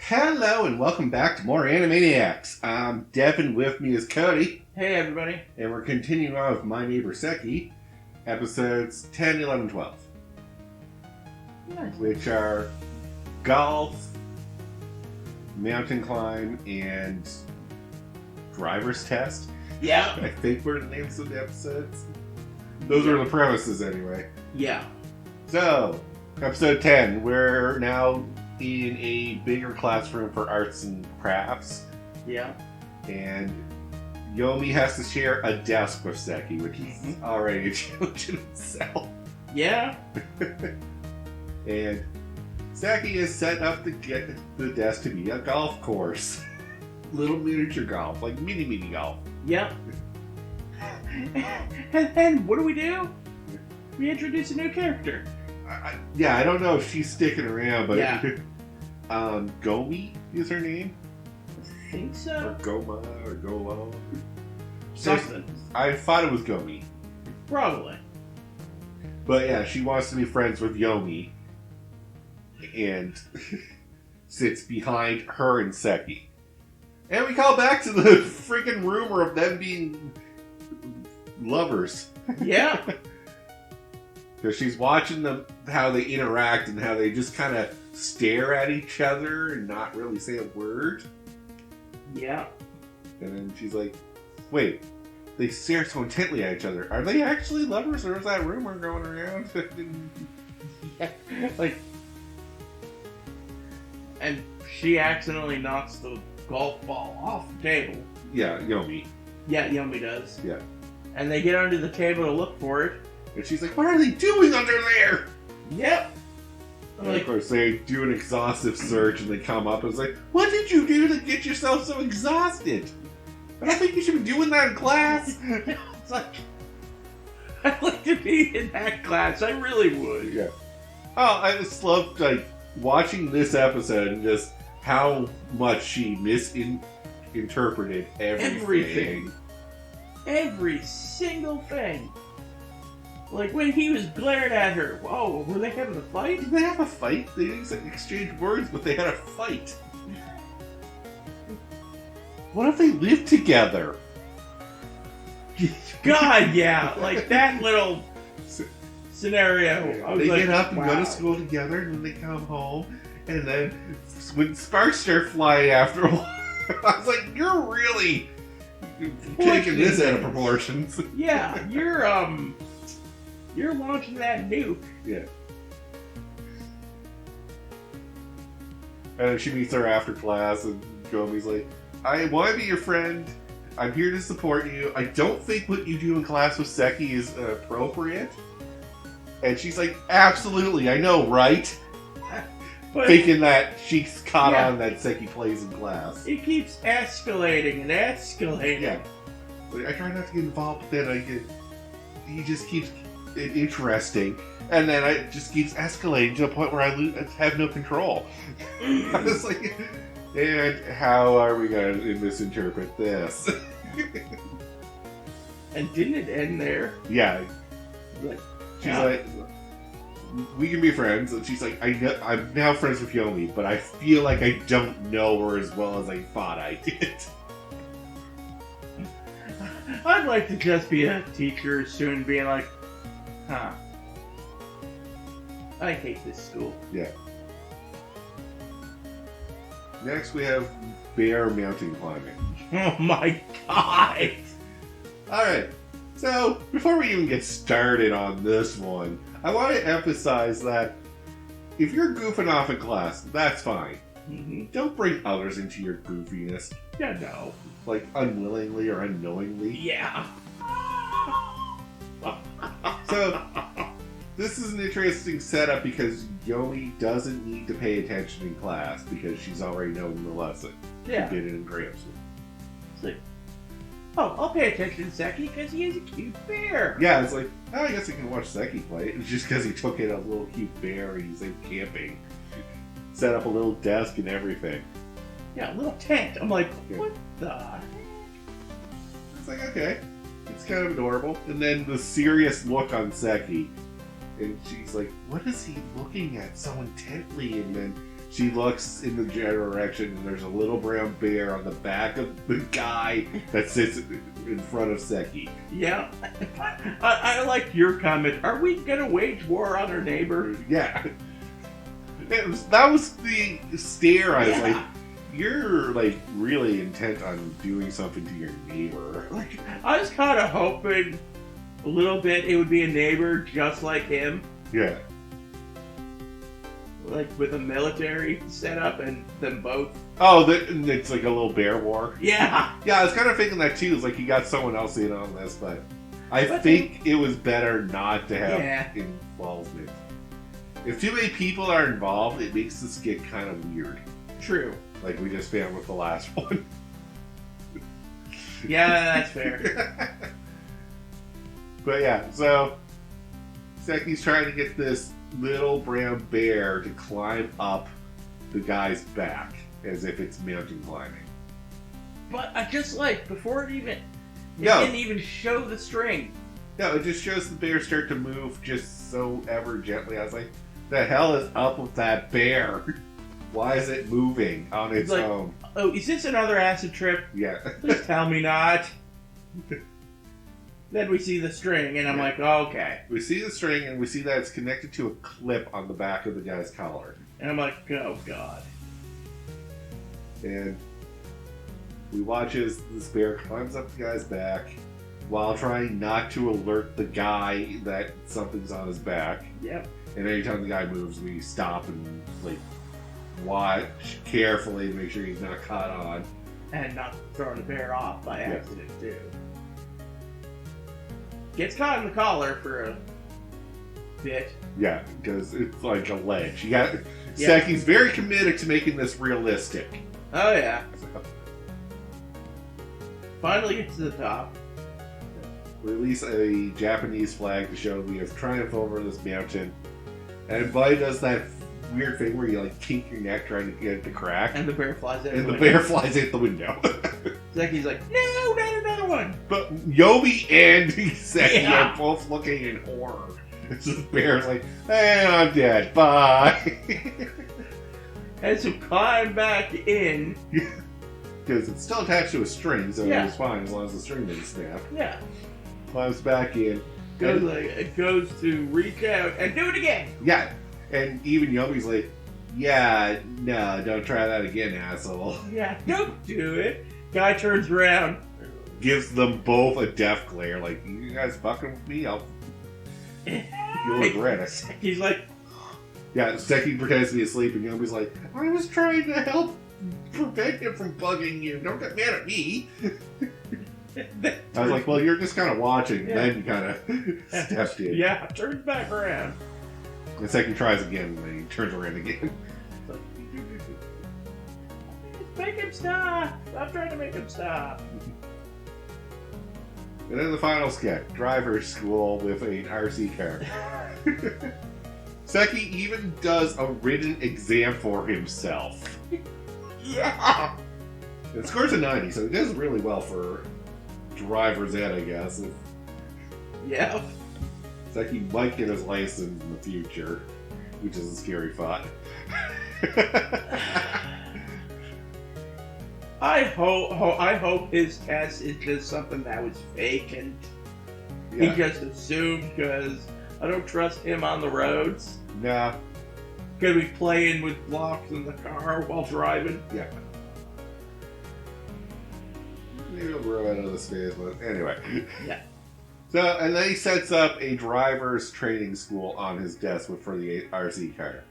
Hello and welcome back to more Animeniacs. I'm Devin, with me is Cody. Hey everybody. And we're continuing on with My Neighbor Seki, episodes 10, 11, 12. Nice. Which are golf, mountain climb, and driver's test. Yeah. I think were the names of the episodes. Those are the premises anyway. Yeah. So, episode 10, we're now in a bigger classroom for arts and crafts. Yeah. And Yomi has to share a desk with Seki, which is already a challenge in itself. Yeah. And Seki is set up to get the desk to be a golf course. Little miniature golf, like mini golf. Yep. And then what do? We introduce a new character. I don't know if she's sticking around, but Yeah. Gomi is her name? I think Or so. Goma, or Golo? Something. I thought it was Gomi. Probably. But yeah, she wants to be friends with Yomi. And sits behind her and Seki. And we call back to the freaking rumor of them being lovers. Yeah. Because she's watching them, how they interact and how they just kind of stare at each other and not really say a word. Yeah. And then she's like, wait, they stare so intently at each other. Are they actually lovers, or is that rumor going around? Yeah. Like, and she accidentally knocks the golf ball off the table. Yeah, Yomi. Yeah, Yomi does. Yeah. And they get under the table to look for it. And she's like, what are they doing under there? Yep. And of course, they do an exhaustive search and they come up and it's like, what did you do to get yourself so exhausted? I don't think you should be doing that in class. It's like, I'd like to be in that class. I really would. Yeah. Oh, I just loved, like, watching this episode and just how much she misinterpreted everything. Every single thing. Like when he was glaring at her. Whoa, were they having a fight? Did they have a fight? They didn't exchange words, but they had a fight. What if they lived together? God, yeah. Like that little scenario. I was They like, get up and go wow. to school together, and then they come home, and then when sparks start flying after a while, I was like, you're really taking this out of proportions. Yeah, you're launching that nuke. Yeah. And then she meets her after class, and Gomi's like, I want to be your friend. I'm here to support you. I don't think what you do in class with Seki is appropriate. And she's like, absolutely, I know, right? But Thinking that she's caught Yeah. on that Seki plays in class. it keeps escalating and escalating. Yeah. But I try not to get involved, but then he just keeps it interesting. And then it just keeps escalating to the point where I have no control. I was like, and how are we going to misinterpret this? And didn't it end there? Yeah. Like, She's yeah. like, we can be friends. And she's like, I'm now friends with Yomi, but I feel like I don't know her as well as I thought I did. I'd like to just be a teacher soon, being like, huh. I hate this school. Yeah. Next we have bear mountain climbing. Oh my god! Alright, so before we even get started on this one, I want to emphasize that if you're goofing off in class, that's fine. Mm-hmm. Don't bring others into your goofiness, Yeah, no. like unwillingly or unknowingly. Yeah. So, this is an interesting setup because Yomi doesn't need to pay attention in class because she's already known the lesson. Yeah. She did it in Gramps. It's like, oh, I'll pay attention to Seki because he is a cute bear. Yeah, it's like, oh, I guess I can watch Seki play. It's just because he took in a little cute bear and he's like camping. Set up a little desk and everything. Yeah, a little tent. I'm like, Yeah. what the heck? It's like, okay. It's kind of adorable. And then the serious look on Seki. And she's like, what is he looking at so intently? And then she looks in the general direction, and there's a little brown bear on the back of the guy that sits in front of Seki. Yeah. I like your comment. Are we going to wage war on our neighbor? Yeah. That was the stare. I was Yeah. like, you're like really intent on doing something to your neighbor. Like, I was kind of hoping a little bit it would be a neighbor just like him. Yeah. Like with a military setup and them both. Oh, it's like a little bear war. Yeah. Yeah, I was kind of thinking that too. It's like you got someone else in on this, but I think it was better not to have involvement. If too many people are involved, it makes the skit kind of weird. True. Like we just found with the last one. Yeah, that's fair. But yeah, so Seki's trying to get this little brown bear to climb up the guy's back as if it's mountain climbing. But I just like, before it No. didn't even show the string. No, it just shows the bear start to move just so ever gently. I was like, the hell is up with that bear? Why is it moving on its Like, own? Oh, is this another acid trip? Yeah. Please tell me not. Then we see the string, and I'm like, oh, okay. We see the string, and we see that it's connected to a clip on the back of the guy's collar. And I'm like, oh, God. And we watch as this bear climbs up the guy's back while trying not to alert the guy that something's on his back. Yep. And anytime the guy moves, we stop and like watch carefully to make sure he's not caught on. And not throw the bear off by accident, too. Gets caught in the collar for a bit. Yeah, because it's like a ledge. Seki's very committed to making this realistic. Oh, yeah. Finally gets to the top. Release a Japanese flag to show we have triumphed over this mountain. And Buddy does that weird thing where you like kink your neck trying to get it to crack. And the bear flies out. And the bear flies out the window. Zeki's like, no, not another one. But Yobi and Seki are both looking in horror. So the bear's like, hey, I'm dead. Bye. Has to climb back in. Because it's still attached to a string, so Yeah. it's fine as long as the string didn't snap. Yeah. Climbs back in. It goes to reach out and do it again. Yeah. And even Yobi's like, yeah, no, don't try that again, asshole. Yeah, don't do it. Guy turns around. Gives them both a death glare, like, you guys fucking with me? You'll regret it. He's like, Yeah, Seki pretends to be asleep, and Yobi's like, I was trying to help prevent him from bugging you. Don't get mad at me. I was like, well, you're just kind of watching, and then you kind of stepped in. yeah, turns back around. And Seki tries again, and then he turns around again. Make him stop! Stop trying to make him stop. And then the final sketch, driver's school with an RC car. Seki even does a written exam for himself. Yeah! It scores a 90, so he does really well for driver's ed, I guess. Yeah. Seki might get his license in the future, which is a scary thought. I hope his test is just something that was fake and he just assumed, because I don't trust him on the roads. Nah. Gonna be playing with blocks in the car while driving. Yeah. Maybe he'll grow out of this phase, but anyway. Yeah. So, and then he sets up a driver's training school on his desk for the RC car.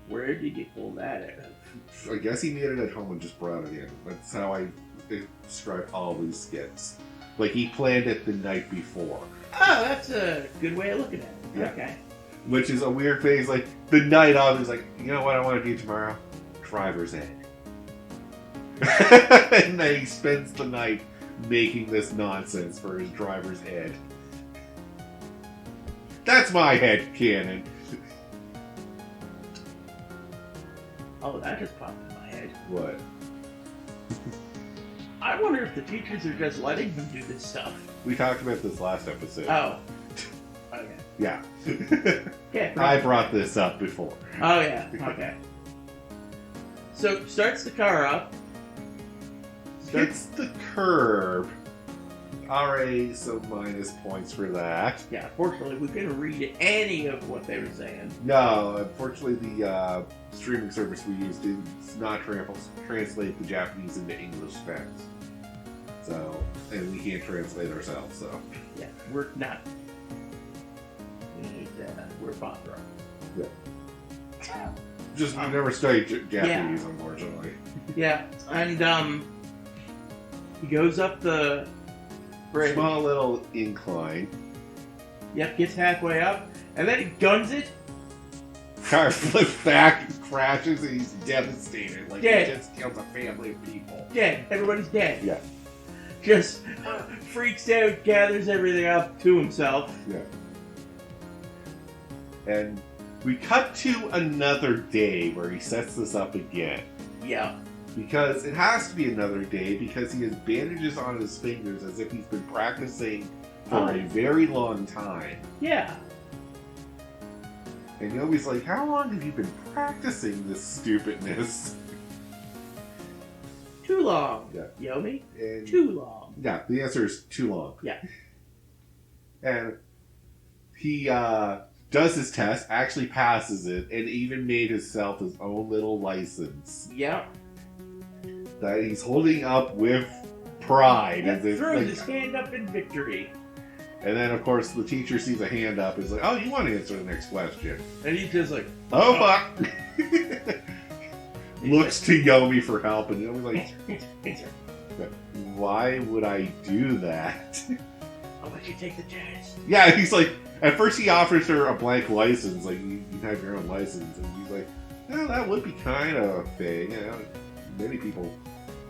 Where did you pull that out? I guess he made it at home and just brought it in. That's how I describe all these skits. Like, he planned it the night before. Oh, that's a good way of looking at it. Yeah. Okay. Which is a weird phase. Like, the night of, he's like, you know what I want to do tomorrow? Driver's ed. And then he spends the night making this nonsense for his driver's ed. That's my head canon. Oh, that just popped in my head. What? I wonder if the teachers are just letting him do this stuff. We talked about this last episode. Oh. Okay. Yeah. Yeah. I brought this up before. Oh, yeah. Okay. So, starts the car up. Hits the curb. Alright, so minus points for that. Yeah, fortunately, we couldn't read any of what they were saying. No, unfortunately, the streaming service we used did not translate the Japanese into English text. So, and we can't translate ourselves, so. Yeah, we're not. We're Batra. Yeah. Just, we never studied Japanese, unfortunately. Yeah, and, he goes up the bridge. Small little incline. Yep, gets halfway up, and then he guns it. Car flips back, crashes, and he's devastated. Like, Dead. he just killed a family of people. Dead. Everybody's dead. Yeah. Just freaks out, gathers everything up to himself. Yeah. And we cut to another day where he sets this up again. Yeah. Because it has to be another day because he has bandages on his fingers as if he's been practicing for a very long time. Yeah. And Yomi's like, how long have you been practicing this stupidness? Too long. Yeah. Yomi? And Too long. yeah, the answer is too long. Yeah. And he does his test, actually passes it, and even made himself his own little license. Yeah. That he's holding up with pride. Yeah, as if, throws like, his hand up in victory. and then, of course, the teacher sees a hand up and is like, oh, you want to answer the next question. And he's just like, Oh, fuck! Looks to Yomi for help, and Yomi's like, why would I do that? I'll let you take the test. Yeah, he's like, at first he offers her a blank license, like, you have your own license, and he's like, no, that would be kind of a thing, you know, many people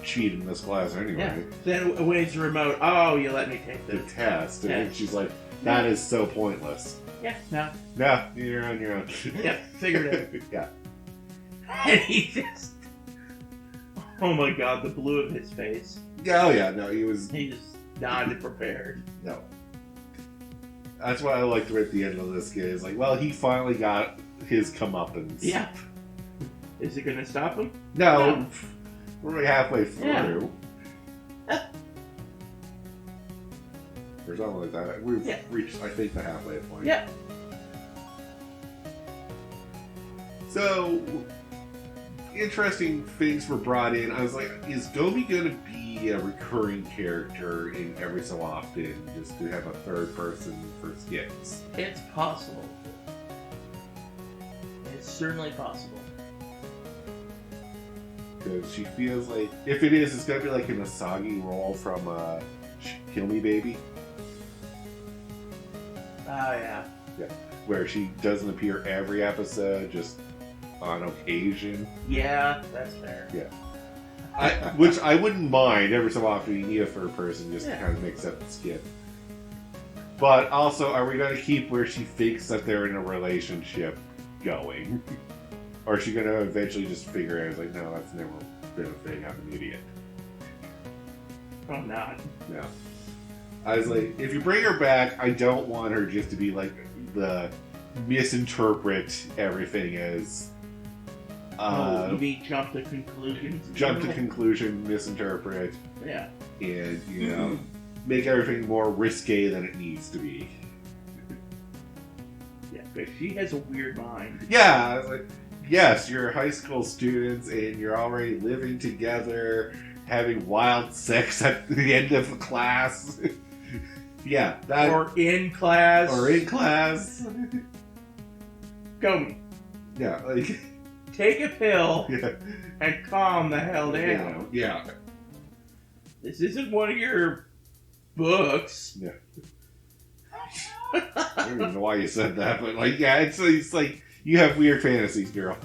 cheat in this class anyway. Yeah. Then when it's remote, oh, you let me take The the test, and then she's like, that is so pointless. Yeah, no. No, you're on your own. Yeah, figured it out. Yeah. And he just... Oh my god, the blue of his face. Oh yeah, no, he was... He just not prepared. No. That's what I liked at the end of this game. It's like, well, he finally got his comeuppance. Yeah. Is it gonna stop him? No. We're already halfway through. Yeah. Or something like that. We've Yeah. reached, I think, the halfway point. Yeah. So, interesting things were brought in. I was like, is Gobi going to be a recurring character in every so often, just to have a third person for skits? It's possible. It's certainly possible. Because she feels like, if it is, it's going to be like an Asagi role from Kill Me Baby. Oh, yeah. Yeah. Where she doesn't appear every episode, just on occasion. Yeah, that's fair. Yeah. Which I wouldn't mind. Every so often you need a third person just to kind of mix up the skit. But also, are we going to keep where she thinks that they're in a relationship going? Or is she going to eventually just figure out, like, no, that's never been a thing, I'm an idiot. Oh, not. No. I was like, if you bring her back, I don't want her just to be like the misinterpret everything as you mean jump to conclusions? jump to conclusion, misinterpret, Yeah. and, you know, make everything more risque than it needs to be. Yeah, because she has a weird mind. Yeah, I was like, yes, you're high school students and you're already living together, having wild sex at the end of the class. Yeah, that. Or in class. Or in class. Go. Yeah, like. Take a pill Yeah. and calm the hell down. Yeah. This isn't one of your books. Yeah. I don't even know why you said that, but like, yeah, it's like you have weird fantasies, girl.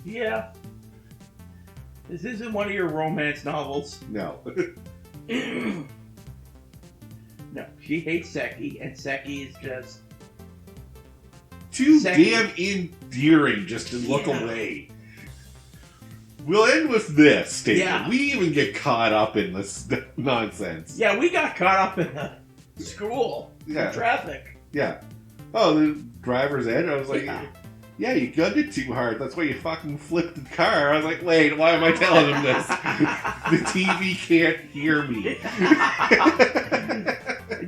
Yeah. This isn't one of your romance novels. No. No, she hates Seki, and Seki is just too Seki. damn endearing just to look away. We'll end with this statement. Yeah. We even get caught up in this nonsense. Yeah, we got caught up in the school. Yeah. Traffic. Yeah. Oh, the driver's ed? I was like, Yeah. Yeah, you gunned it too hard. That's why you fucking flipped the car. I was like, wait, why am I telling him this? The TV can't hear me.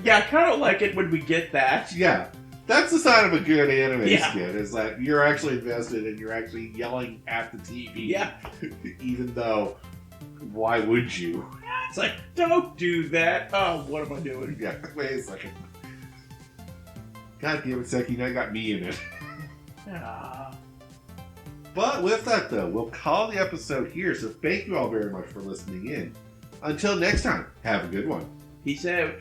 Yeah, I kind of like it when we get that. Yeah. That's the sign of a good anime skit, is that you're actually invested and you're actually yelling at the TV. Yeah. Even though, why would you? It's like, don't do that. Oh, what am I doing? Yeah, wait a second. God damn it, Seki, now you got me in it. Ah. But with that, though, we'll call the episode here, so thank you all very much for listening in. Until next time, have a good one. Peace out.